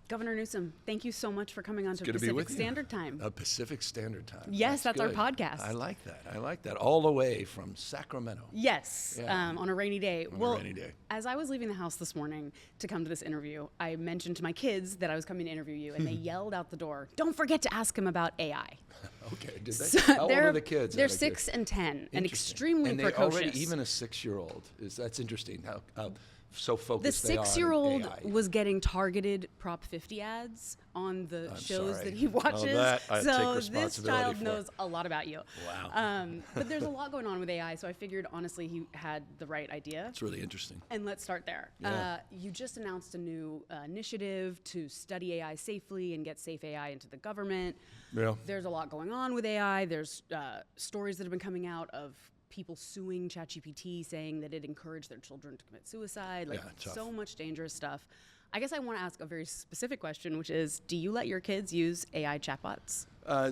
Governor Newsom, thank you so much for coming on to good to be Pacific with you. Standard Time. Pacific Standard Time. Yes, that's our good. podcast. I like that. All the way from Sacramento. Yes, Yeah. on a rainy day. On a rainy day. As I was leaving the house this morning to come to this interview, I mentioned to my kids that I was coming to interview you, and they yelled out the door, "Don't forget to ask him about AI." Okay, did they? So How old are the kids? They're 6 and 10, and extremely and precocious. Already, even a 6-year-old, that's interesting how so focused The they are on 6-year-old AI. was getting targeted Prop 50 ads on the shows sorry. that he watches. that I take so responsibility this child for. knows a lot about you. Wow. But there's a lot going on with AI, so I figured honestly he had the right idea. It's really interesting. And let's start there. Yeah. You just announced a new initiative to study AI safely and get safe AI into the government. Yeah. There's a lot going on with AI. There's stories that have been coming out of people suing ChatGPT, saying that it encouraged their children to commit suicide. Like, tough. so much dangerous stuff. I guess I want to ask a very specific question, which is, do you let your kids use AI chatbots?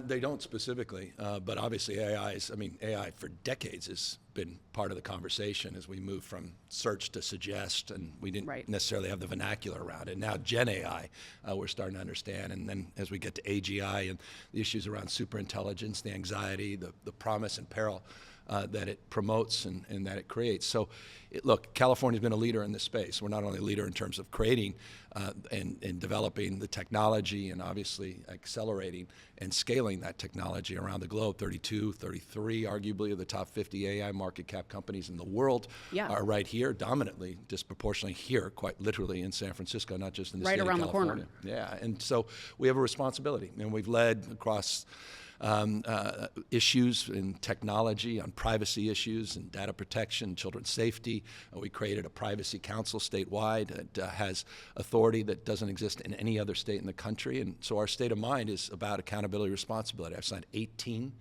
They don't specifically, but obviously AI for decades has been part of the conversation as we move from search to suggest, and we didn't necessarily have the vernacular around it. Now Gen AI, we're starting to understand, and then as we get to AGI and the issues around superintelligence, the anxiety, the promise and peril that it promotes and that it creates. So, look, California's been a leader in this space. We're not only a leader in terms of creating and developing the technology and obviously accelerating and scaling that technology around the globe. 32, 33 arguably of the top 50 AI market cap companies in the world are right here, dominantly, disproportionately here, quite literally in San Francisco, not just in the state of California. Right around the corner. Yeah, and so we have a responsibility, and we've led across issues in technology, on privacy issues and data protection, children's safety. We created a privacy council statewide that has authority that doesn't exist in any other state in the country. And so our state of mind is about accountability, responsibility. I've signed 18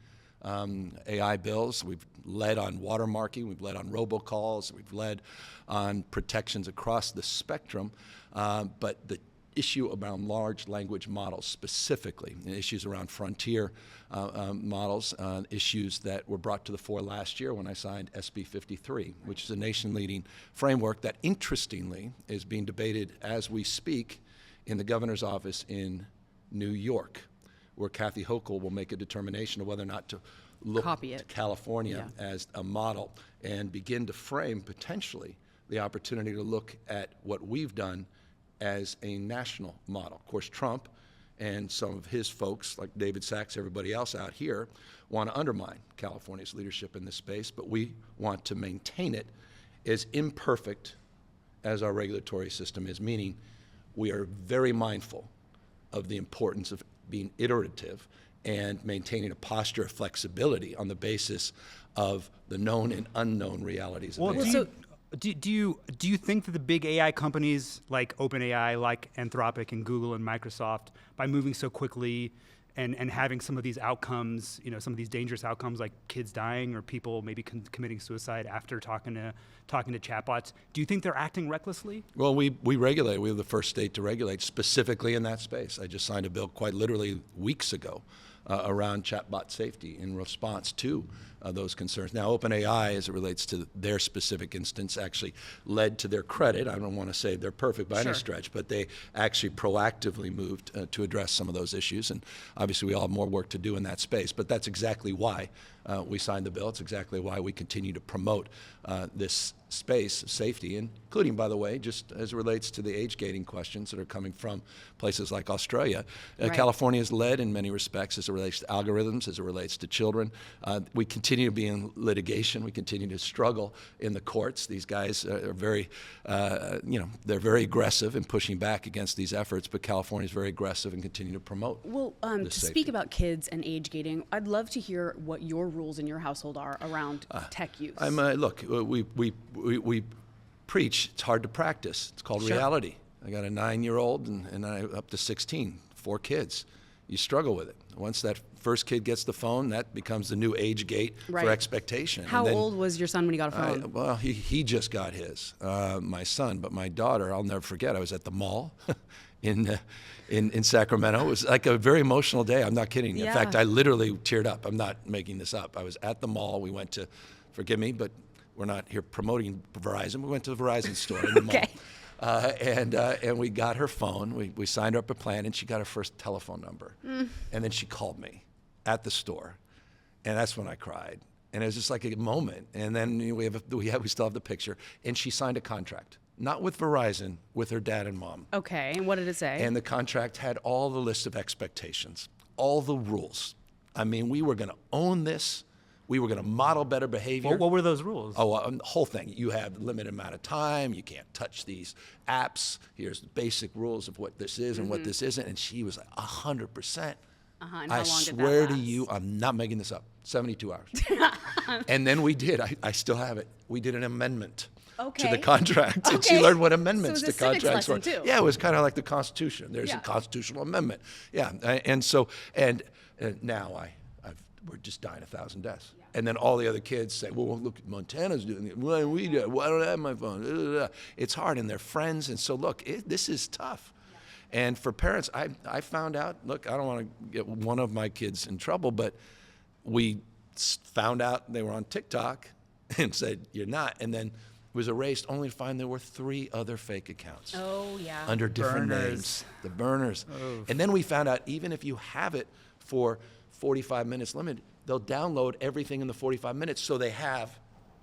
AI bills. We've led on watermarking. We've led on robocalls. We've led on protections across the spectrum. But the issue around large language models specifically, and issues around frontier models, issues that were brought to the fore last year when I signed SB 53, which is a nation-leading framework that, interestingly, is being debated as we speak in the governor's office in New York, where Kathy Hochul will make a determination of whether or not to look to California as a model and begin to frame, potentially, the opportunity to look at what we've done as a national model. Of course, Trump and some of his folks, like David Sachs, everybody else out here, want to undermine California's leadership in this space, but we want to maintain it as imperfect as our regulatory system is, meaning we are very mindful of the importance of being iterative and maintaining a posture of flexibility on the basis of the known and unknown realities of AI. Do you think that the big AI companies like OpenAI, like Anthropic and Google and Microsoft, by moving so quickly and having some of these outcomes, some of these dangerous outcomes like kids dying or people maybe committing suicide after talking to chatbots, do you think they're acting recklessly? Well, we regulate. We were the first state to regulate specifically in that space. I just signed a bill quite literally weeks ago around chatbot safety in response to those concerns. Now, OpenAI, as it relates to their specific instance, actually led, to their credit, I don't want to say they're perfect by any stretch, but they actually proactively moved to address some of those issues. And obviously, we all have more work to do in that space. But that's exactly why we signed the bill. It's exactly why we continue to promote this space of safety, including, by the way, just as it relates to the age gating questions that are coming from places like Australia. California is led in many respects as it relates to algorithms, as it relates to children. We continue to be in litigation. We continue to struggle in the courts. These guys are very, they're very aggressive in pushing back against these efforts, but California is very aggressive and continue to promote to safety. Speak about kids and age gating, I'd love to hear what your rules in your household are around tech use. Look, we preach. It's hard to practice. It's called reality. I got a 9-year-old and I up to 16, 4 kids. You struggle with it. Once that first kid gets the phone, that becomes the new age gate for expectation. How old was your son when he got a phone? Well, he just got his, my son. But my daughter, I'll never forget, I was at the mall in Sacramento. It was like a very emotional day. I'm not kidding. In fact, I literally teared up. I'm not making this up. I was at the mall. We went to, forgive me, but we're not here promoting Verizon. We went to the Verizon store in the mall. And we got her phone. We signed her up a plan, and she got her first telephone number. And then she called me at the store, and that's when I cried. And it was just like a moment. And then we still have the picture. And she signed a contract, not with Verizon, with her dad and mom. Okay, and what did it say? And the contract had all the list of expectations, all the rules. I mean, we were going to own this. We were going to model better behavior. What were those rules? The whole thing. You have a limited amount of time. You can't touch these apps. Here's the basic rules of what this is and what this isn't. And she was like, 100%. And how long I did that swear to last? you, I'm not making this up. 72 hours. And then we did. I still have it. We did an amendment to the Okay. contract. And she Okay. learned what amendments So to it was a civics contracts were. lesson, too. Yeah, it was kind of like the Constitution. There's Yeah. a constitutional amendment. Yeah, and now we're just dying 1,000 deaths. Yeah. And then all the other kids say, well, look, Montana's doing it. Why don't we do it? Why don't I have my phone? It's hard, and they're friends. And so, look, this is tough. Yeah. And for parents, I found out, look, I don't want to get one of my kids in trouble, but we found out they were on TikTok and said, you're not. And then it was erased only to find there were 3 other fake accounts. Oh, yeah. Under different Burners. names. The burners. And then we found out even if you have it for 45 minutes limit, they'll download everything in the 45 minutes so they have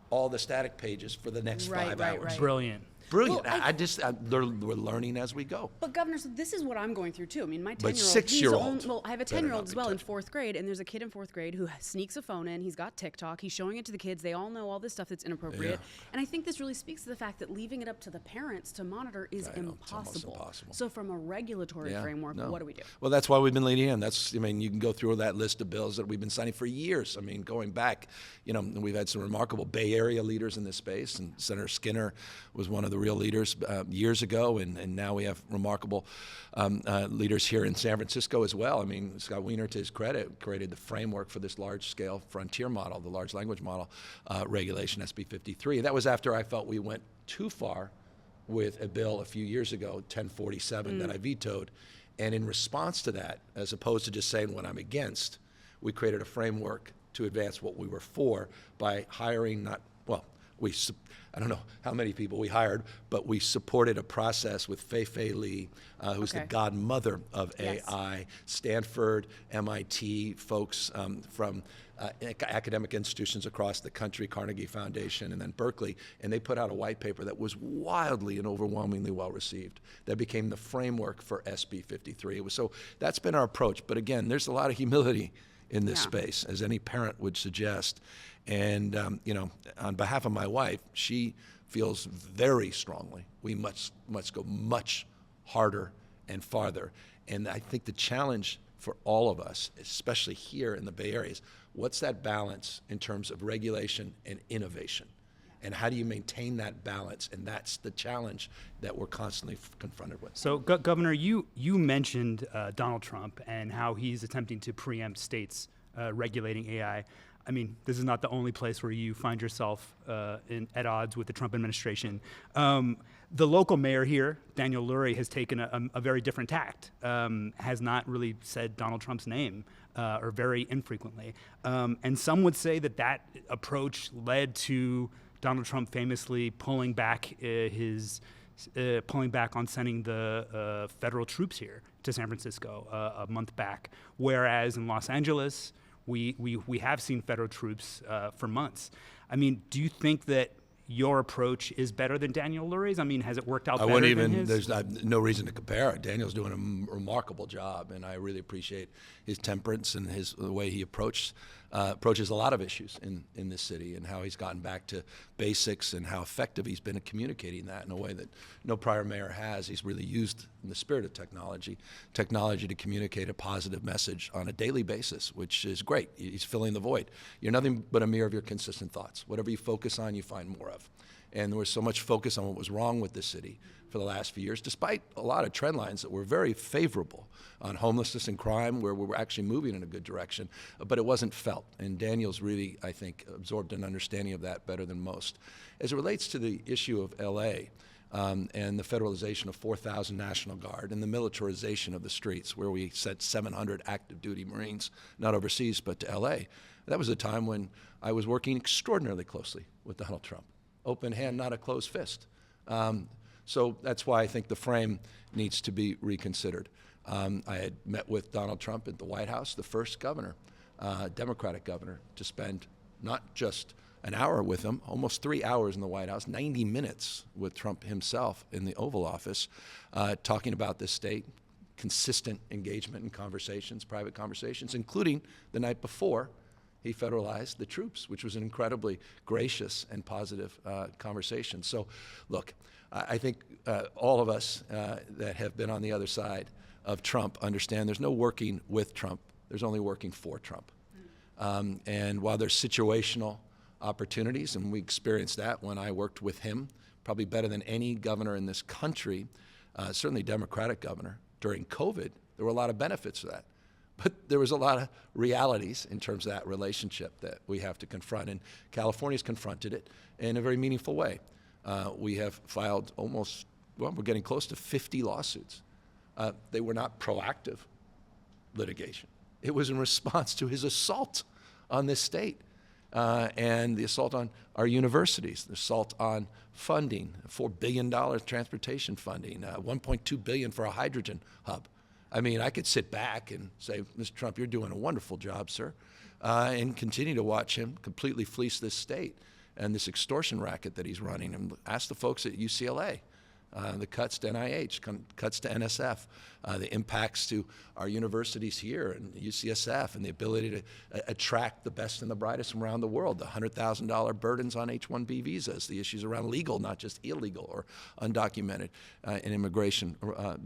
all the static pages for the next Right, 5 right, hours. right. Brilliant. Brilliant. Well, we're learning as we go. But Governor, so this is what I'm going through too. I mean, my 10-year-old. But 6-year-olds Well, I have a better 10-year-old not as be well in touched. 4th grade, and there's a kid in 4th grade who sneaks a phone in. He's got TikTok. He's showing it to the kids. They all know all this stuff that's inappropriate. Yeah. And I think this really speaks to the fact that leaving it up to the parents to monitor is I know, it's almost impossible. impossible. So from a regulatory Yeah, framework, no. what do we do? Well, that's why we've been leading in. You can go through that list of bills that we've been signing for years. I mean, going back, we've had some remarkable Bay Area leaders in this space, and Senator Skinner was one of the real leaders years ago, and now we have remarkable leaders here in San Francisco as well. I mean, Scott Wiener, to his credit, created the framework for this large-scale frontier model, the large language model regulation, SB 53. That was after I felt we went too far with a bill a few years ago, 1047, that I vetoed. And in response to that, as opposed to just saying what I'm against, we created a framework to advance what we were for by hiring I don't know how many people we hired, but we supported a process with Fei Li, who's the Okay. godmother of Yes. AI, Stanford, MIT folks from academic institutions across the country, Carnegie Foundation, and then Berkeley, and they put out a white paper that was wildly and overwhelmingly well received. That became the framework for SB 53. So that's been our approach. But again, there's a lot of humility in this Yeah. space, as any parent would suggest. And, on behalf of my wife, she feels very strongly we must go much harder and farther. And I think the challenge for all of us, especially here in the Bay Area, is what's that balance in terms of regulation and innovation? And how do you maintain that balance? And that's the challenge that we're constantly confronted with. So, Governor, you mentioned Donald Trump and how he's attempting to preempt states regulating AI. I mean, this is not the only place where you find yourself at odds with the Trump administration. The local mayor here, Daniel Lurie, has taken a very different tact, has not really said Donald Trump's name, or very infrequently. And some would say that approach led to Donald Trump famously pulling back on sending the federal troops here to San Francisco a month back, whereas in Los Angeles, we have seen federal troops for months. I mean, do you think that your approach is better than Daniel Lurie's? I mean, has it worked out better than his? There's no reason to compare. Daniel's doing a remarkable job, and I really appreciate his temperance and the way he approaches a lot of issues in this city, and how he's gotten back to basics and how effective he's been at communicating that in a way that no prior mayor has. He's really used, in the spirit of technology to communicate a positive message on a daily basis, which is great. He's filling the void. You're nothing but a mirror of your consistent thoughts. Whatever you focus on, you find more of. And there was so much focus on what was wrong with this city for the last few years, despite a lot of trend lines that were very favorable on homelessness and crime, where we were actually moving in a good direction, but it wasn't felt. And Daniel's really, I think, absorbed an understanding of that better than most. As it relates to the issue of LA, and the federalization of 4,000 National Guard and the militarization of the streets, where we sent 700 active duty Marines, not overseas, but to LA. That was a time when I was working extraordinarily closely with Donald Trump. Open hand, not a closed fist. So that's why I think the frame needs to be reconsidered. I had met with Donald Trump at the White House, the first governor, Democratic governor, to spend not just an hour with him, almost 3 hours in the White House, 90 minutes with Trump himself in the Oval Office, talking about this state, consistent engagement in conversations, private conversations, including the night before he federalized the troops, which was an incredibly gracious and positive conversation. So, look, I think all of us that have been on the other side of Trump understand there's no working with Trump, there's only working for Trump. And while there's situational opportunities, and we experienced that when I worked with him, probably better than any governor in this country, certainly Democratic governor, during COVID, there were a lot of benefits to that. But there was a lot of realities in terms of that relationship that we have to confront, and California's confronted it in a very meaningful way. We have filed we're getting close to 50 lawsuits. They were not proactive litigation. It was in response to his assault on this state and the assault on our universities, the assault on funding, $4 billion transportation funding, $1.2 billion for a hydrogen hub. I mean, I could sit back and say, Mr. Trump, you're doing a wonderful job, sir, and continue to watch him completely fleece this state and this extortion racket that he's running. And ask the folks at UCLA, the cuts to NIH, cuts to NSF, the impacts to our universities here and UCSF, and the ability to attract the best and the brightest from around the world, the $100,000 burdens on H-1B visas, the issues around legal, not just illegal or undocumented, and immigration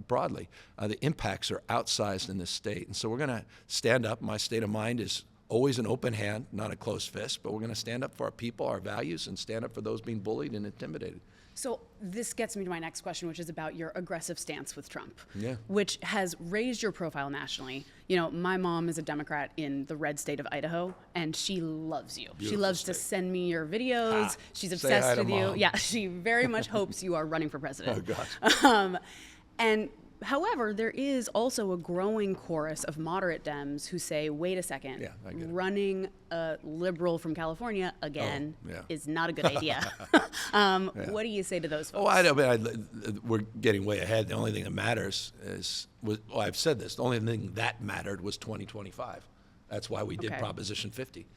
broadly. The impacts are outsized in this state. And so we're going to stand up. My state of mind is always an open hand, not a closed fist, but we're going to stand up for our people, our values, and stand up for those being bullied and intimidated. So this gets me to my next question, which is about your aggressive stance with Trump, Yeah. which has raised your profile nationally. You know, my mom is a Democrat in the red state of Idaho, and she loves you. She Beautiful loves to state. send me your videos. She's Say obsessed hi to with you. Mom. Yeah, she very much hopes you are running for president. Oh, gosh. And however, there is also a growing chorus of moderate Dems who say, wait a second, Yeah, I get it. running a liberal from California again yeah. is not a good idea. What do you say to those folks? Oh, I mean, we're getting way ahead. The only thing that matters I've said this, the only thing that mattered was 2025. That's why we did Okay. Proposition 50.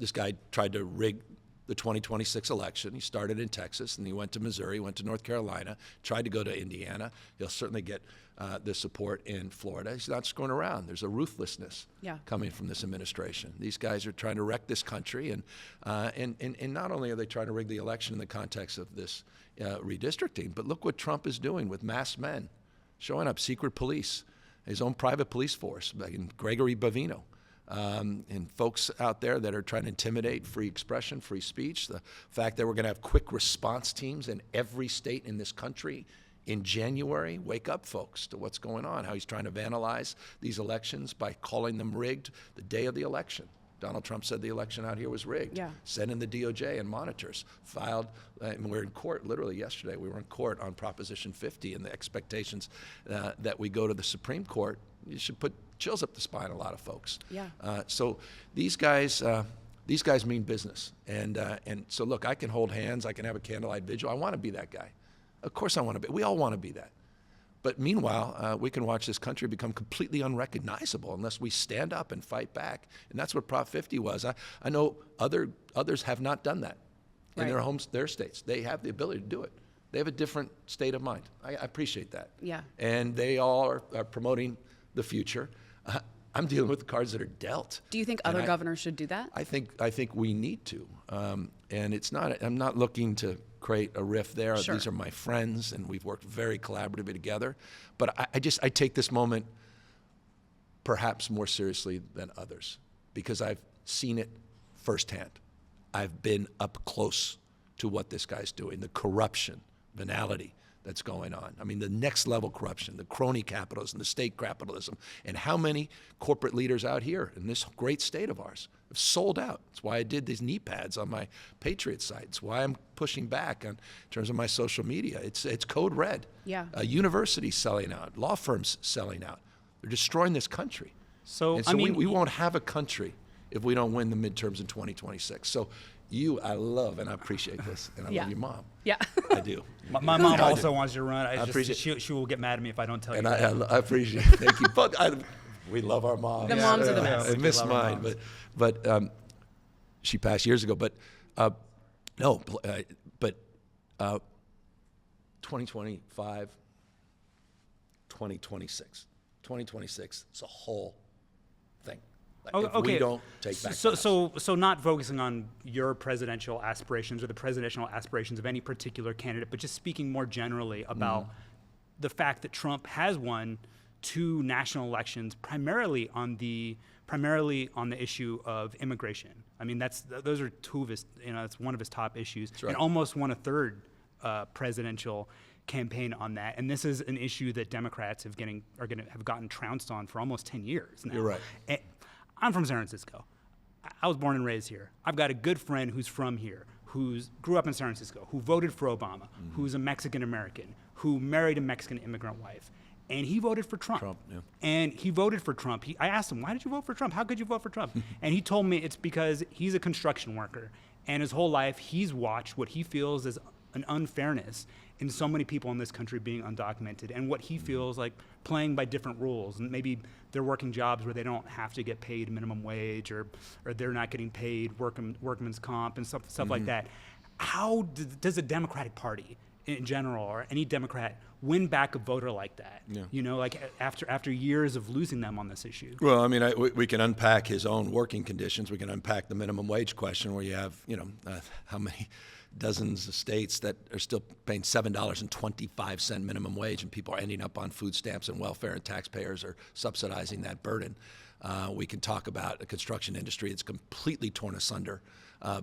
This guy tried to rig the 2026 election. He started in Texas, and he went to Missouri, went to North Carolina, tried to go to Indiana. He'll certainly get the support in Florida. He's not screwing around. There's a ruthlessness coming from this administration. These guys are trying to wreck this country, and not only are they trying to rig the election in the context of this redistricting, but look what Trump is doing with masked men, showing up, secret police, his own private police force, like in Gregory Bavino. And folks out there that are trying to intimidate free expression, free speech, the fact that we're going to have quick response teams in every state in this country in January. Wake up, folks, to what's going on, how he's trying to vandalize these elections by calling them rigged the day of the election. Donald Trump said the election out here was rigged. Yeah. Sent in the DOJ and monitors, filed, and we're in court literally yesterday. We were in court on Proposition 50 and the expectations that we go to the Supreme Court. You should put chills up the spine, a lot of folks. Yeah. So these guys mean business. And so look, I can hold hands, I can have a candlelight vigil. I want to be that guy. Of course I want to be. We all want to be that. But meanwhile, we can watch this country become completely unrecognizable unless we stand up and fight back. And that's what Prop 50 was. I know others have not done that in their homes, their states. They have the ability to do it. They have a different state of mind. I appreciate that. Yeah. And they all are promoting the future. I'm dealing with the cards that are dealt. Do you think other governors should do that? I think we need to. And it's not. I'm not looking to create a rift there. Sure. These are my friends, and we've worked very collaboratively together. But I take this moment perhaps more seriously than others because I've seen it firsthand. I've been up close to what this guy's doing, the corruption, venality that's going on. I mean, the next level corruption, the crony capitalism, the state capitalism, and how many corporate leaders out here in this great state of ours have sold out. That's why I did these knee pads on my Patriot site. It's why I'm pushing back in terms of my social media. It's code red. Yeah. Universities selling out, law firms selling out. They're destroying this country. So, And so we won't have a country if we don't win the midterms in 2026. So I love, and I appreciate this, and I Yeah. love your mom. Yeah. I do. My mom I also do. wants you to run. appreciate- She will get mad at me if I don't tell And you that. I appreciate it. Thank you. But we love our moms. The moms are the best. I miss We love our mine, moms. but she passed years ago. But no, but 2025, 2026. 2026 is a whole thing. Like, if we don't take back the House. So not focusing on your presidential aspirations or the presidential aspirations of any particular candidate, but just speaking more generally about the fact that Trump has won 2 national elections primarily on the issue of immigration. I mean, those are 2 of his, it's one of his top issues, right. and almost won a 3rd presidential campaign on that. And this is an issue that Democrats have gotten trounced on for almost 10 years now. You're right. And I'm from San Francisco. I was born and raised here. I've got a good friend who's from here, who grew up in San Francisco, who voted for Obama, who's a Mexican American, who married a Mexican immigrant wife. And he voted for Trump. Yeah. And he voted for Trump. I asked him, why did you vote for Trump? How could you vote for Trump? And he told me it's because he's a construction worker. And his whole life, he's watched what he feels is an unfairness in so many people in this country being undocumented, and what he feels like playing by different rules. And maybe they're working jobs where they don't have to get paid minimum wage, or they're not getting paid workman's comp and stuff like that. How does the Democratic Party in general, or any Democrat, win back a voter like that? Yeah. Like after years of losing them on this issue. Well, I mean, we can unpack his own working conditions. We can unpack the minimum wage question, where you have, how many dozens of states that are still paying $7.25 minimum wage, and people are ending up on food stamps and welfare, and taxpayers are subsidizing that burden. We can talk about a construction industry that's completely torn asunder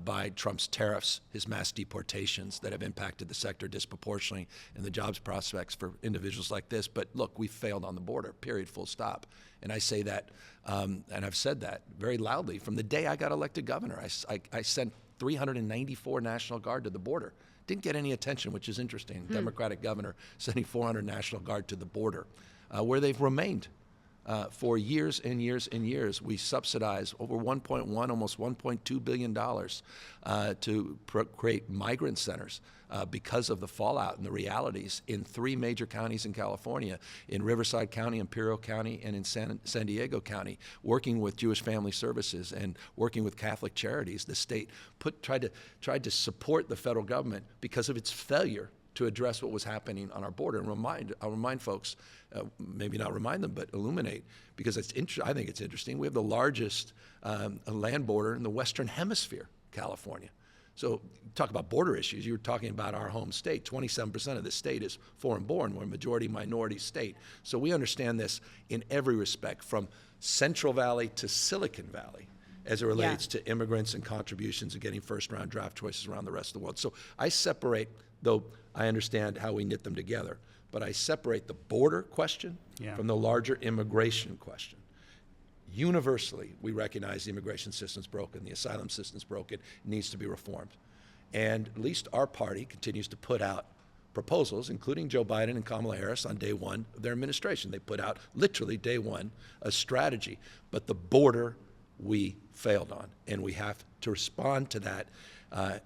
by Trump's tariffs, his mass deportations that have impacted the sector disproportionately, and the jobs prospects for individuals like this. But look, we failed on the border, period, full stop. And I say that, and I've said that very loudly from the day I got elected governor. I sent 394 National Guard to the border. Didn't get any attention, which is interesting. Democratic governor sending 400 National Guard to the border, where they've remained for years and years and years. We subsidize over $1.1, almost $1.2 billion to create migrant centers because of the fallout and the realities in 3 major counties in California, in Riverside County, Imperial County, and in San Diego County, working with Jewish Family Services and working with Catholic Charities. The state tried to support the federal government because of its failure to address what was happening on our border. And I'll remind folks, maybe not remind them, but illuminate, because I think it's interesting. We have the largest land border in the Western Hemisphere, California. So talk about border issues. You were talking about our home state. 27% of the state is foreign-born. We're a majority minority state. So we understand this in every respect, from Central Valley to Silicon Valley, as it relates to immigrants and contributions and getting first-round draft choices around the rest of the world. So I separate, though I understand how we knit them together, but I separate the border question from the larger immigration question. Universally, we recognize the immigration system's broken, the asylum system's broken, it needs to be reformed. And at least our party continues to put out proposals, including Joe Biden and Kamala Harris on day one of their administration. They put out, literally day one, a strategy. But the border, we failed on. And we have to respond to that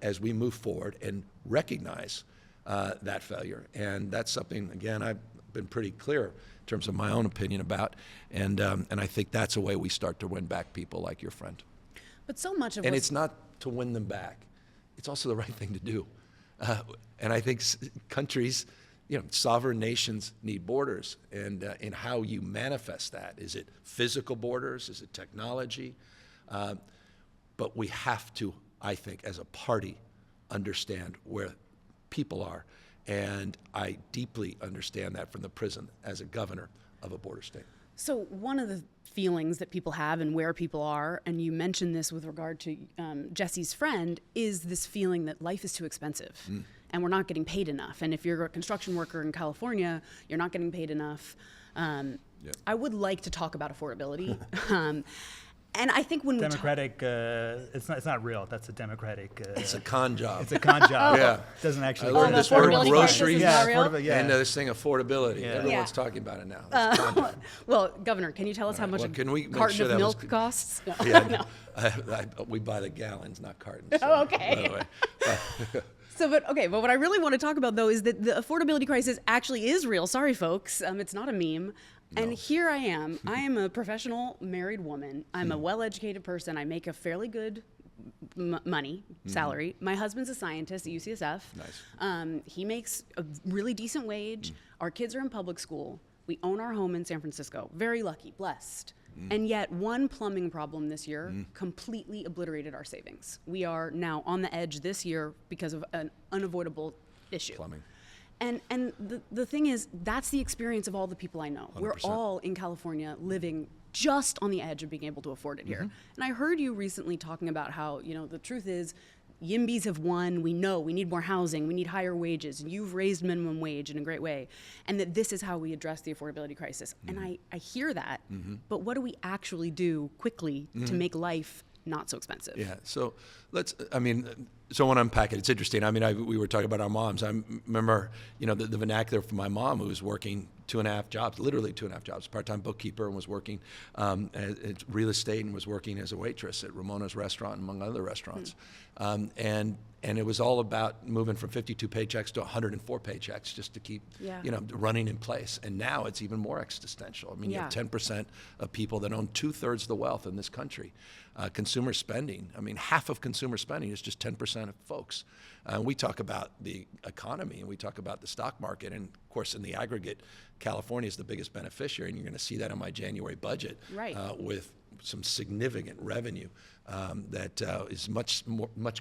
as we move forward and recognize that failure. And that's something, again, I've been pretty clear in terms of my own opinion about. And I think that's a way we start to win back people like your friend. But so much of And it's not to win them back. It's also the right thing to do. And I think countries, sovereign nations need borders. And in how you manifest that, is it physical borders? Is it technology? But we have to, I think, as a party, understand where people are. And I deeply understand that from the prison as a governor of a border state. So one of the feelings that people have and where people are, and you mentioned this with regard to Jesse's friend, is this feeling that life is too expensive and we're not getting paid enough. And if you're a construction worker in California, you're not getting paid enough. I would like to talk about affordability. And I think when Democratic, it's not real. That's a Democratic. It's a con job. It's a con job. Yeah. It doesn't actually. I learned the this word affordability groceries. crisis is not real? Yeah. And this thing affordability. Yeah. Everyone's Yeah. talking about it now. It's a con job. well, Governor, can you tell us how much well, can we a make carton sure of that was milk c- costs? No. Yeah, we buy the gallons, not cartons. So, Oh, okay. By the way. But what I really want to talk about though is that the affordability crisis actually is real. Sorry, folks, it's not a meme. And here I am. I am a professional married woman. I'm a well-educated person. I make a fairly good money, salary. My husband's a scientist at UCSF. Nice. He makes a really decent wage. Our kids are in public school. We own our home in San Francisco. Very lucky, blessed. And yet one plumbing problem this year completely obliterated our savings. We are now on the edge this year because of an unavoidable issue. Plumbing. And the thing is, that's the experience of all the people I know. We're 100%. all in California living just on the edge of being able to afford it here. And I heard you recently talking about how, the truth is, YIMBYs have won. We know we need more housing. We need higher wages. And you've raised minimum wage in a great way. And that this is how we address the affordability crisis. And I hear that. But what do we actually do quickly to make life not so expensive? Yeah. So so I want to unpack it. It's interesting. We were talking about our moms. I remember, the vernacular for my mom, who was working 2.5 jobs, literally 2.5 jobs, part-time bookkeeper, and was working at real estate and was working as a waitress at Ramona's restaurant, among other restaurants. And it was all about moving from 52 paychecks to 104 paychecks just to keep, running in place. And now it's even more existential. You have 10% of people that own 2/3 of the wealth in this country. Consumer spending, half of consumer spending is just 10% of folks. We talk about the economy and we talk about the stock market, and of course in the aggregate, California is the biggest beneficiary, and you're going to see that in my January budget, Right. With some significant revenue that is much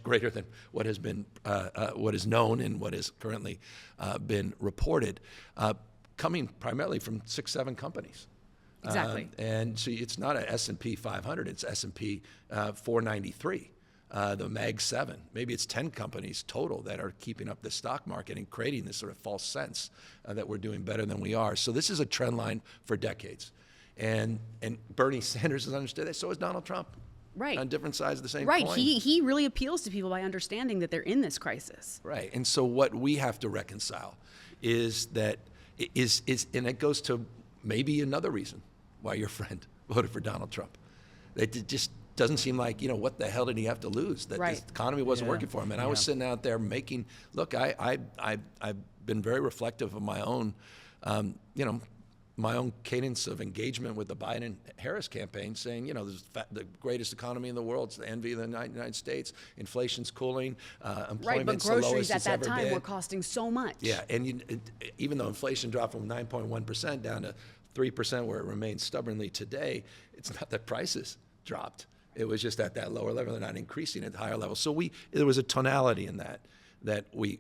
greater than what has been what is known and what has currently been reported, coming primarily from 6-7 companies. Exactly. And so it's not a S&P 500, it's S&P 493, the Mag 7. Maybe it's 10 companies total that are keeping up the stock market and creating this sort of false sense that we're doing better than we are. So this is a trend line for decades. And Bernie Sanders has understood that, so has Donald Trump. Right. On different sides of the same Right. coin. He really appeals to people by understanding that they're in this crisis. Right. And so what we have to reconcile is that and it goes to maybe another reason why your friend voted for Donald Trump. It just doesn't seem like, what the hell did he have to lose? That Right. this economy wasn't working for him. And I was sitting out there I've been very reflective of my own, my own cadence of engagement with the Biden-Harris campaign, saying, this is the greatest economy in the world. It's the envy of the United States. Inflation's cooling. Right, but Employment's the lowest groceries at it's that ever time been. were costing so much. Yeah, and even though inflation dropped from 9.1% down to 3% where it remains stubbornly today, it's not that prices dropped. It was just at that lower level. They're not increasing at the higher level. So there was a tonality in that we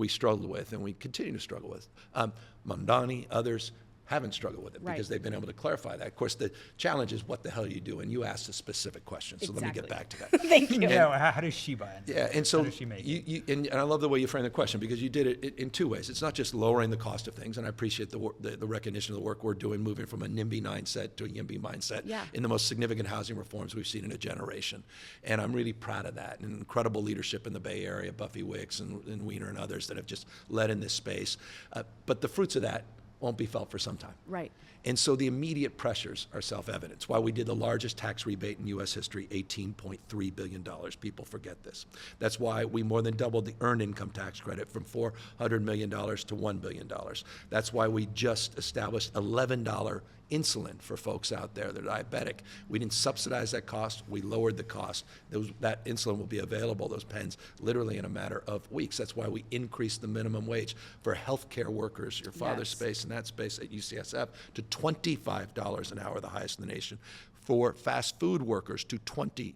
struggled with, and we continue to struggle with. Mamdani, others haven't struggled with it because they've been able to clarify that. Of course, the challenge is what the hell you do, and you asked a specific question, so let me get back to that. Thank you. How does she buy it? Yeah, and so how does she make it? And I love the way you frame the question, because you did it in two ways. It's not just lowering the cost of things, and I appreciate the recognition of the work we're doing, moving from a NIMBY mindset to a YIMBY mindset in the most significant housing reforms we've seen in a generation. And I'm really proud of that, and incredible leadership in the Bay Area, Buffy Wicks and Wiener and others that have just led in this space. But the fruits of that won't be felt for some time. Right. And so the immediate pressures are self-evident. It's why we did the largest tax rebate in U.S. history, $18.3 billion. People forget this. That's why we more than doubled the earned income tax credit from $400 million to $1 billion. That's why we just established $11 insulin for folks out there that are diabetic. We didn't subsidize that cost. We lowered the cost. That insulin will be available, those pens, literally in a matter of weeks. That's why we increased the minimum wage for healthcare workers, your father's space and that space at UCSF, to $25 an hour, the highest in the nation. For fast food workers to $20,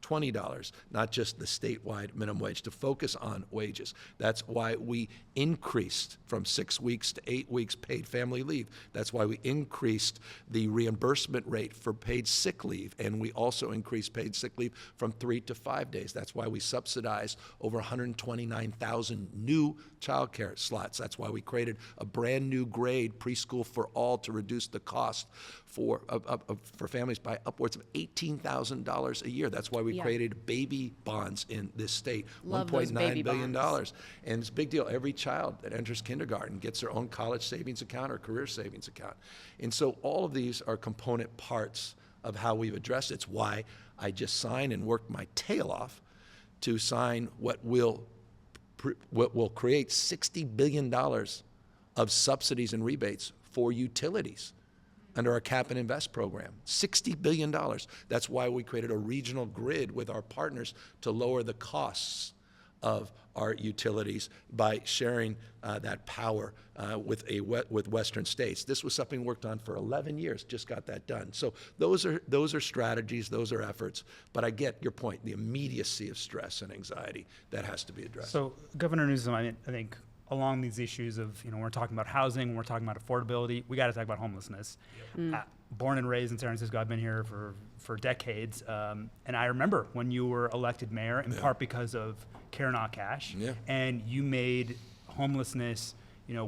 $20, not just the statewide minimum wage, to focus on wages. That's why we increased from 6 weeks to 8 weeks paid family leave. That's why we increased the reimbursement rate for paid sick leave, and we also increased paid sick leave from 3 to 5 days. That's why we subsidized over 129,000 new child care slots. That's why we created a brand new grade, preschool for all, to reduce the cost for for families by upwards of $18,000 a year. That's why we created baby bonds in this state, $1.9 billion. And it's a big deal. Every child that enters kindergarten gets their own college savings account or career savings account. And so all of these are component parts of how we've addressed it. It's why I just signed and worked my tail off to sign what will create $60 billion of subsidies and rebates for utilities under our Cap and Invest program. $60 billion. That's why we created a regional grid with our partners to lower the costs of our utilities by sharing that power with Western states. This was something we worked on for 11 years, just got that done. So those are strategies, those are efforts, but I get your point, the immediacy of stress and anxiety, that has to be addressed. So Governor Newsom, I think along these issues of, we're talking about housing, we're talking about affordability, we got to talk about homelessness. Born and raised in San Francisco, I've been here for decades, and I remember when you were elected mayor, in part because of Care Not Cash, and you made homelessness,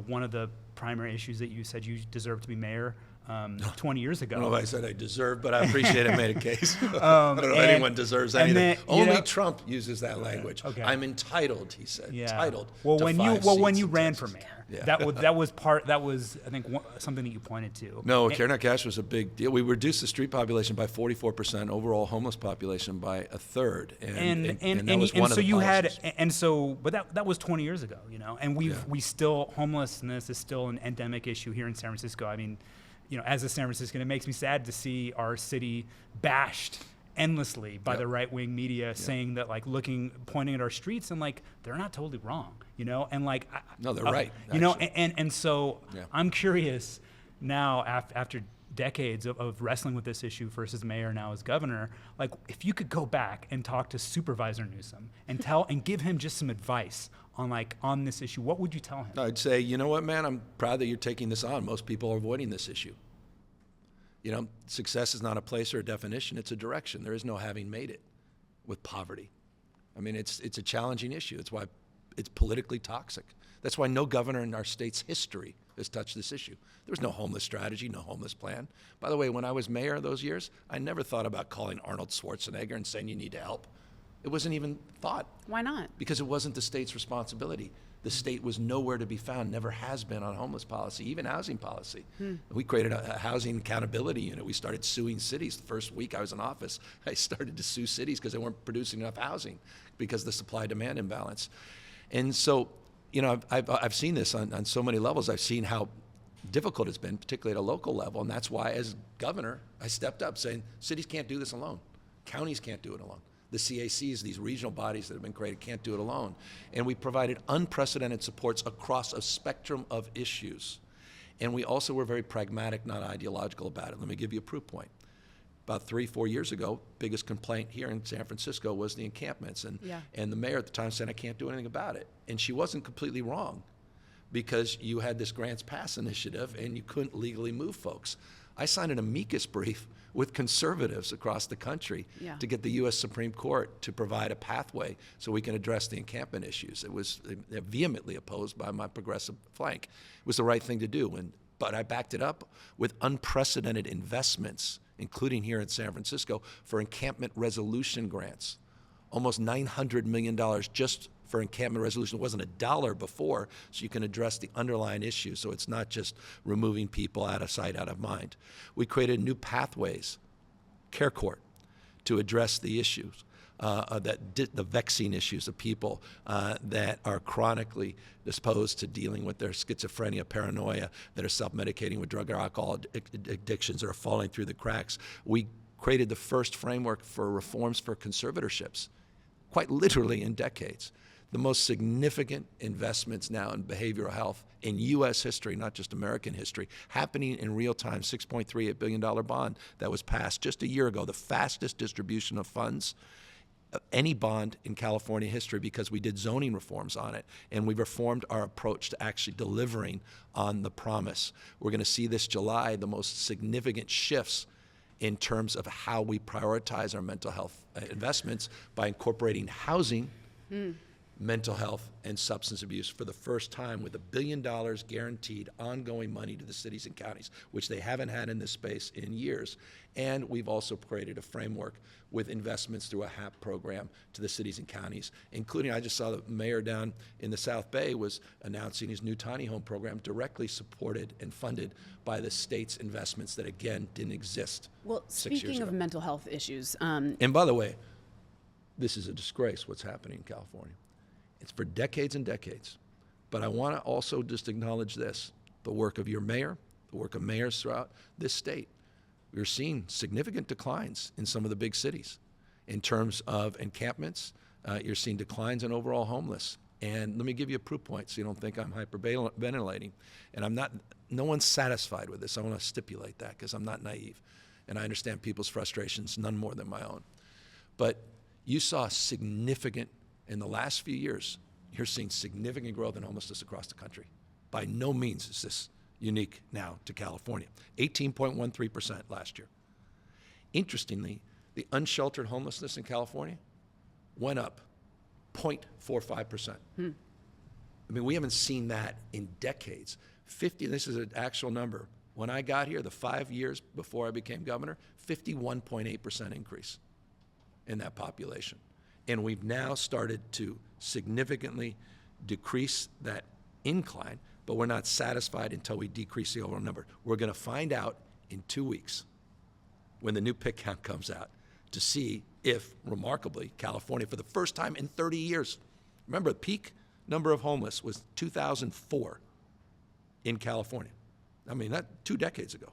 one of the primary issues that you said you deserved to be mayor 20 years ago. I don't know if I said I deserved, but I appreciate I made a case. I don't know if anyone deserves anything. Then, only Trump uses that language. Okay. I'm entitled, he said. Entitled. Well, when you ran for mayor, that was I think something that you pointed to. No, Care Not Cash was a big deal. We reduced the street population by 44%, overall homeless population by a third, and that was one of the policies. But that was 20 years ago, and we still, homelessness is still an endemic issue here in San Francisco. I mean, as a San Franciscan, it makes me sad to see our city bashed endlessly by the right-wing media, saying that, pointing at our streets, and they're not totally wrong, and no, they're right, so I'm curious now, after decades of wrestling with this issue first as mayor, now as governor, if you could go back and talk to Supervisor Newsom and give him just some advice on this issue, what would you tell him? I'd say, you know what, man, I'm proud that you're taking this on. Most people are avoiding this issue. Success is not a place or a definition, it's a direction. There is no having made it with poverty. I mean, it's a challenging issue. It's why it's politically toxic. That's why no governor in our state's history has touched this issue. There was no homeless strategy, no homeless plan. By the way, when I was mayor those years, I never thought about calling Arnold Schwarzenegger and saying you need to help. It wasn't even thought. Why not? Because it wasn't the state's responsibility. The state was nowhere to be found, never has been on homeless policy, even housing policy. We created a housing accountability unit. We started suing cities. The first week I was in office, I started to sue cities because they weren't producing enough housing because of the supply-demand imbalance. And so, I've seen this on so many levels. I've seen how difficult it's been, particularly at a local level, and that's why, as governor, I stepped up saying, cities can't do this alone. Counties can't do it alone. The CACs, these regional bodies that have been created, can't do it alone. And we provided unprecedented supports across a spectrum of issues. And we also were very pragmatic, not ideological about it. Let me give you a proof point. About 3-4 years ago, biggest complaint here in San Francisco was the encampments. And the mayor at the time said, I can't do anything about it. And she wasn't completely wrong, because you had this Grants Pass initiative and you couldn't legally move folks. I signed an amicus brief with conservatives across the country to get the U.S. Supreme Court to provide a pathway so we can address the encampment issues. It was vehemently opposed by my progressive flank. It was the right thing to do, but I backed it up with unprecedented investments, including here in San Francisco, for encampment resolution grants. Almost $900 million just for encampment resolution. It wasn't $1 before, so you can address the underlying issue, so it's not just removing people out of sight, out of mind. We created new pathways, Care Court, to address the issues, the vexing issues of people that are chronically disposed to dealing with their schizophrenia, paranoia, that are self-medicating with drug or alcohol addictions, that are falling through the cracks. We created the first framework for reforms for conservatorships, quite literally in decades. The most significant investments now in behavioral health in U.S. history, not just American history, happening in real time. $6.38 billion bond that was passed just a year ago, the fastest distribution of funds of any bond in California history, because we did zoning reforms on it, and we reformed our approach to actually delivering on the promise. We're going to see this July the most significant shifts in terms of how we prioritize our mental health investments by incorporating housing mental health and substance abuse for the first time with $1 billion guaranteed ongoing money to the cities and counties, which they haven't had in this space in years. And we've also created a framework with investments through a HAP program to the cities and counties, including, I just saw the mayor down in the South Bay was announcing his new tiny home program directly supported and funded by the state's investments that, again, didn't exist Well, 6 years speaking ago. of mental health issues, And by the way, this is a disgrace what's happening in California. It's for decades and decades. But I want to also just acknowledge this, the work of your mayor, the work of mayors throughout this state. We're seeing significant declines in some of the big cities. In terms of encampments, you're seeing declines in overall homeless. And let me give you a proof point so you don't think I'm hyperventilating. And no one's satisfied with this. I want to stipulate that because I'm not naive. And I understand people's frustrations, none more than my own. But you saw significant, in the last few years, you're seeing significant growth in homelessness across the country. By no means is this unique now to California. 18.13% last year. Interestingly, the unsheltered homelessness in California went up 0.45%. I mean, we haven't seen that in decades. This is an actual number. When I got here, the 5 years before I became governor, 51.8% increase in that population. And we've now started to significantly decrease that incline, but we're not satisfied until we decrease the overall number. We're going to find out in 2 weeks when the new pick count comes out to see if, remarkably, California, for the first time in 30 years, remember the peak number of homeless was 2004 in California. I mean, that 2 decades ago,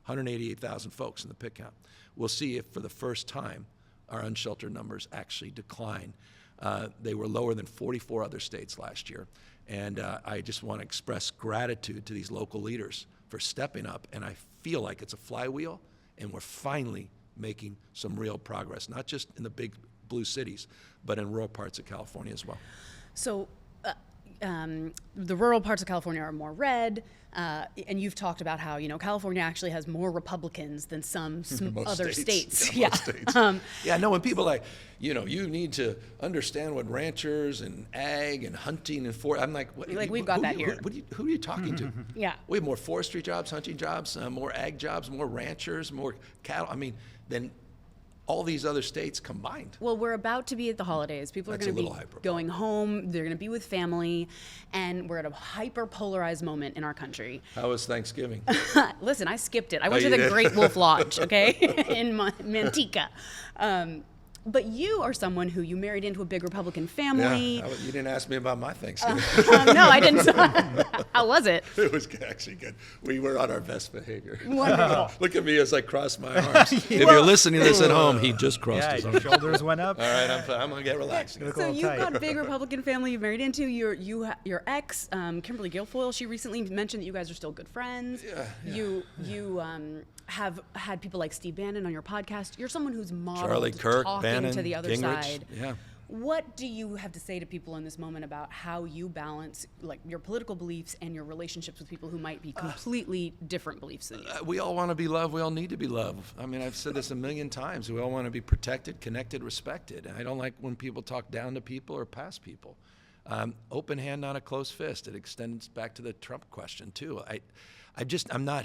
188,000 folks in the pick count. We'll see if for the first time our unsheltered numbers actually decline. They were lower than 44 other states last year. And I just want to express gratitude to these local leaders for stepping up. And I feel like it's a flywheel, and we're finally making some real progress, not just in the big blue cities, but in rural parts of California as well. So the rural parts of California are more red, and you've talked about how, California actually has more Republicans than some other states. Yeah, most states. Yeah, no, when people are like, you need to understand what ranchers and ag and hunting and I'm like, we've got that here. Who are you talking to? Yeah. We have more forestry jobs, hunting jobs, more ag jobs, more ranchers, more cattle. I mean, than all these other states combined. Well, we're about to be at the holidays. People are going to be going home. They're going to be with family, and we're at a hyper-polarized moment in our country. How was Thanksgiving? Listen, I skipped it. I went to the Great Wolf Lodge, okay, in Manteca. But you are someone who you married into a big Republican family. Yeah, you didn't ask me about my Thanksgiving. No, I didn't. How was it? It was actually good. We were on our best behavior. Wonderful. Look at me as I cross my arms. If you're listening to this at home, he just crossed his arms. Your shoulders went up. All right, I'm going to get relaxed. So you've got a big Republican family you've married into. Your ex, Kimberly Guilfoyle, she recently mentioned that you guys are still good friends. Yeah. You have had people like Steve Bannon on your podcast. You're someone who's modeled Charlie Kirk, talking Bannon, to the other Gingrich. side. Yeah. What do you have to say to people in this moment about how you balance your political beliefs and your relationships with people who might be completely different beliefs than you? We all want to be loved. We all need to be loved. I mean, I've said this a million times. We all want to be protected, connected, respected. And I don't like when people talk down to people or past people. Open hand, not a closed fist. It extends back to the Trump question, too. I'm not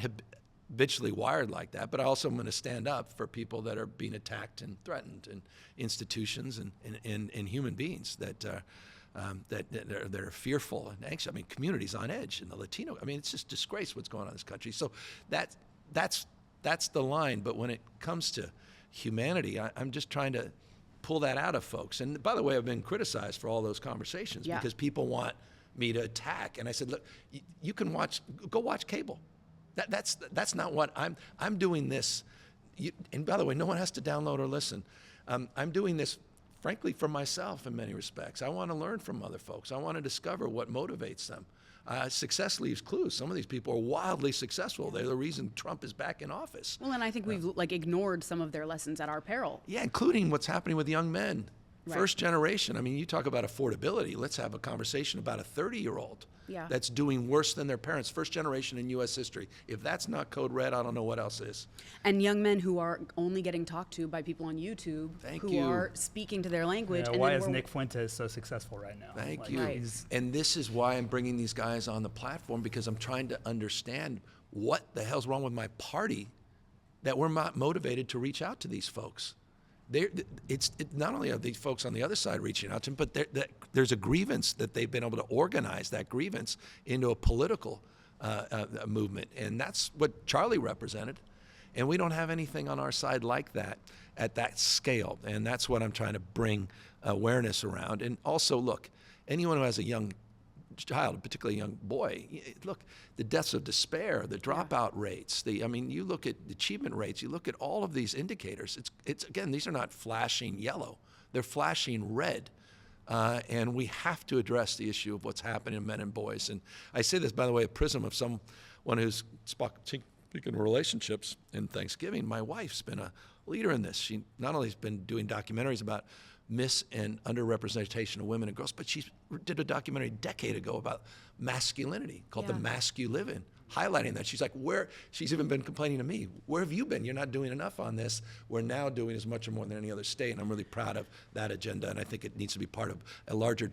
habitually wired like that, but I also am going to stand up for people that are being attacked and threatened, and institutions and human beings that are fearful and anxious. I mean, communities on edge in the Latino. I mean, it's just disgrace what's going on in this country. So that's the line. But when it comes to humanity, I'm just trying to pull that out of folks. And by the way, I've been criticized for all those conversations because people want me to attack. And I said, look, you can go watch cable. That's not what I'm doing this. And by the way, no one has to download or listen. I'm doing this, frankly, for myself in many respects. I want to learn from other folks. I want to discover what motivates them. Success leaves clues. Some of these people are wildly successful. They're the reason Trump is back in office. Well, and I think we've ignored some of their lessons at our peril. Yeah, including what's happening with young men Right. First generation, I mean, you talk about affordability. Let's have a conversation about a 30-year-old Yeah. that's doing worse than their parents. First generation in U.S. history. If that's not code red, I don't know what else is. And young men who are only getting talked to by people on YouTube who are speaking to their language. Yeah, and why then is Nick Fuentes so successful right now? Thank Like, you. Right. And this is why I'm bringing these guys on the platform, because I'm trying to understand what the hell's wrong with my party that we're not motivated to reach out to these folks. Not only are these folks on the other side reaching out to them, but there's a grievance that they've been able to organize that grievance into a political movement. And that's what Charlie represented. And we don't have anything on our side like that at that scale. And that's what I'm trying to bring awareness around. And also, look, anyone who has a young child, particularly a young boy, look, the deaths of despair, the dropout rates, you look at the achievement rates, you look at all of these indicators. It's again, these are not flashing yellow, they're flashing red. And we have to address the issue of what's happening in men and boys. And I say this, by the way, a prism of someone who's speaking of relationships in Thanksgiving. My wife's been a leader in this. She not only has been doing documentaries about mis and underrepresentation of women and girls, but she did a documentary a decade ago about masculinity called The Mask You Live In, highlighting that. She's like, she's even been complaining to me, where have you been? You're not doing enough on this. We're now doing as much or more than any other state, and I'm really proud of that agenda, and I think it needs to be part of a larger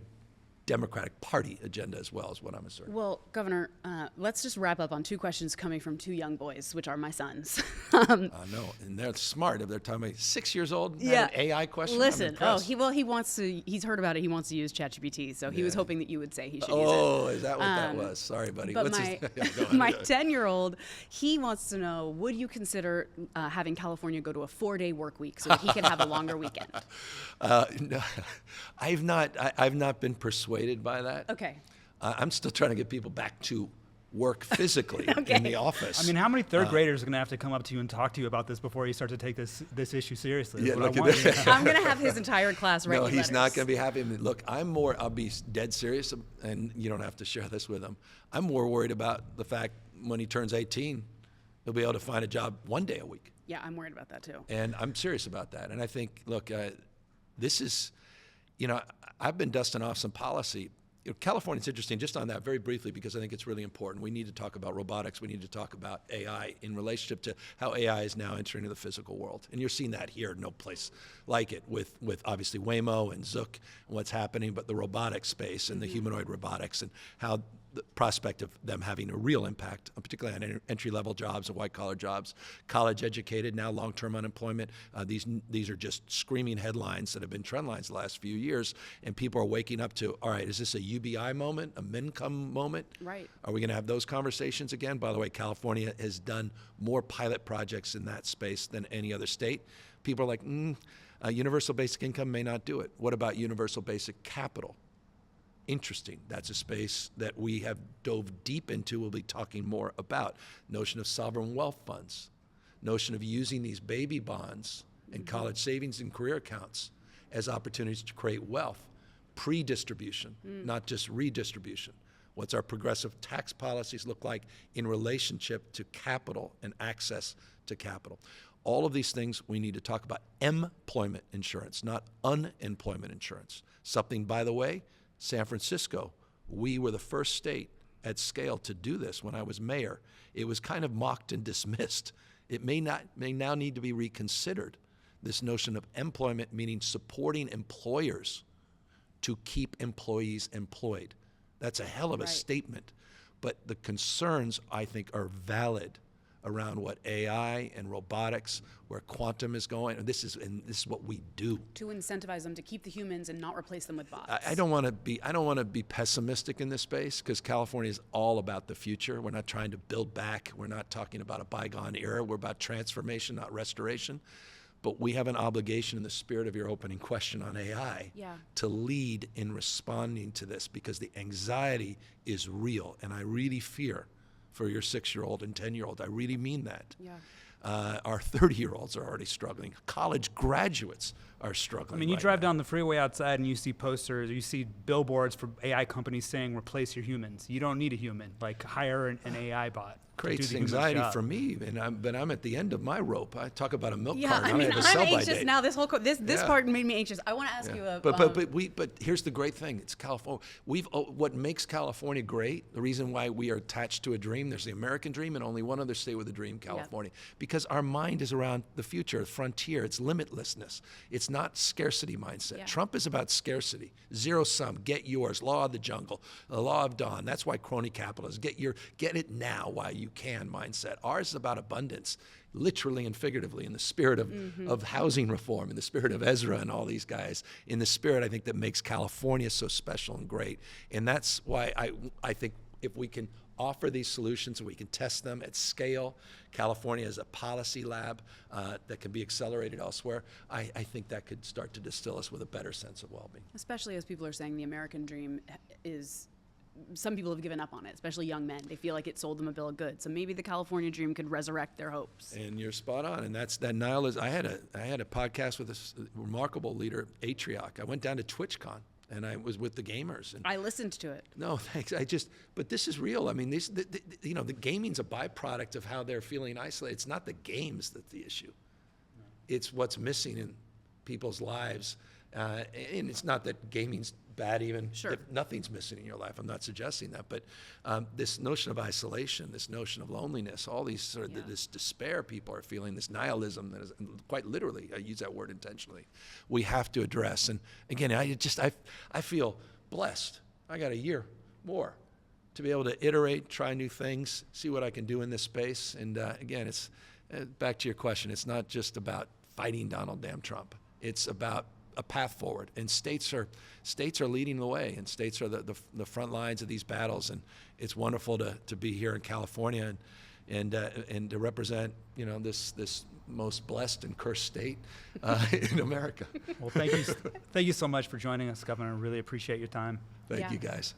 Democratic Party agenda as well, is what I'm asserting. Well, Governor, let's just wrap up on two questions coming from two young boys, which are my sons. I know, and they're smart. If they're talking about 6 years old, and have an AI question. Listen, he wants to. He's heard about it. He wants to use ChatGPT, so he was hoping that you would say he should use it. Oh, is that what that was? Sorry, buddy. But What's my 10-year-old, he wants to know: would you consider having California go to a 4-day work week so that he can have a longer weekend? No, I've not been persuaded by that. Okay. I'm still trying to get people back to work physically in the office. I mean, how many third graders are going to have to come up to you and talk to you about this before you start to take this issue seriously? Yeah, look at this. I'm going to have his entire class write No, you he's not letters. going to be happy. I mean, look, I'll be dead serious, and you don't have to share this with him. I'm more worried about the fact when he turns 18, he'll be able to find a job 1 day a week. Yeah, I'm worried about that too. And I'm serious about that. And I think, look, this is, I've been dusting off some policy. California's interesting, just on that very briefly, because I think it's really important. We need to talk about robotics. We need to talk about AI in relationship to how AI is now entering the physical world. And you're seeing that here, no place like it, with obviously Waymo and Zook and what's happening, but the robotic space and the humanoid robotics and how the prospect of them having a real impact, particularly on entry-level jobs and white-collar jobs, college-educated, now long-term unemployment. These are just screaming headlines that have been trend lines the last few years, and people are waking up to, all right, is this a UBI moment, a MINCOM moment? Right. Are we going to have those conversations again? By the way, California has done more pilot projects in that space than any other state. People are like, universal basic income may not do it. What about universal basic capital? Interesting. That's a space that we have dove deep into. We'll be talking more about. Notion of sovereign wealth funds. Notion of using these baby bonds and college savings and career accounts as opportunities to create wealth. Pre-distribution, not just redistribution. What's our progressive tax policies look like in relationship to capital and access to capital? All of these things we need to talk about. Employment insurance, not unemployment insurance. Something, by the way, San Francisco, we were the first state at scale to do this when I was mayor. It was kind of mocked and dismissed. It may now need to be reconsidered. This notion of employment, meaning supporting employers to keep employees employed. That's a hell of a statement. But the concerns, I think, are valid around what AI and robotics, where quantum is going, and this is what we do. To incentivize them to keep the humans and not replace them with bots. I don't want to be pessimistic in this space, because California is all about the future. We're not trying to build back. We're not talking about a bygone era. We're about transformation, not restoration. But we have an obligation, in the spirit of your opening question on AI, to lead in responding to this, because the anxiety is real, and I really fear for your 6-year-old and 10-year-old. I really mean that. Yeah. Our 30-year-olds are already struggling. College graduates are struggling. I mean, you drive down the freeway outside and you see posters, you see billboards for AI companies saying, replace your humans. You don't need a human, like hire an AI bot. creates the humorous anxiety job. for me, but I'm at the end of my rope. I talk about a milk Yeah, carton. I mean, don't have a I'm sell-by anxious date. now. This whole this Yeah. part made me anxious. I want to ask you a. But here's the great thing. It's California. What makes California great, the reason why we are attached to a dream, there's the American dream and only one other state with a dream, California, because our mind is around the future, frontier, it's limitlessness. It's not scarcity mindset. Yeah. Trump is about scarcity, zero sum, get yours, law of the jungle, the law of dawn. That's why crony capitalists get it now while you can mindset. Ours is about abundance, literally and figuratively, in the spirit of housing reform, in the spirit of Ezra and all these guys, in the spirit, I think, that makes California so special and great. And that's why I think if we can offer these solutions and we can test them at scale, California is a policy lab that can be accelerated elsewhere, I think that could start to distill us with a better sense of well-being. Especially as people are saying the American dream is, some people have given up on it, especially young men. They feel like it sold them a bill of goods. So maybe the California dream could resurrect their hopes. And you're spot on. And that's that nihilism. I had a podcast with this remarkable leader, Atrioc. I went down to TwitchCon and I was with the gamers. And I listened to it. no, thanks. But this is real. I mean, the gaming's a byproduct of how they're feeling isolated. It's not the games that's the issue. It's what's missing in people's lives. And it's not that gaming's bad even. Sure. If nothing's missing in your life. I'm not suggesting that. But this notion of isolation, this notion of loneliness, all these sort of this despair people are feeling, this nihilism that is quite literally, I use that word intentionally, we have to address. And again, I feel blessed. I got a year more to be able to iterate, try new things, see what I can do in this space. And again, it's back to your question. It's not just about fighting Donald damn Trump. It's about a path forward, and states are leading the way, and states are the front lines of these battles, and it's wonderful to be here in California and to represent this most blessed and cursed state in America. Well, thank you so much for joining us, Governor. I really appreciate your time. Thank Yeah. you guys.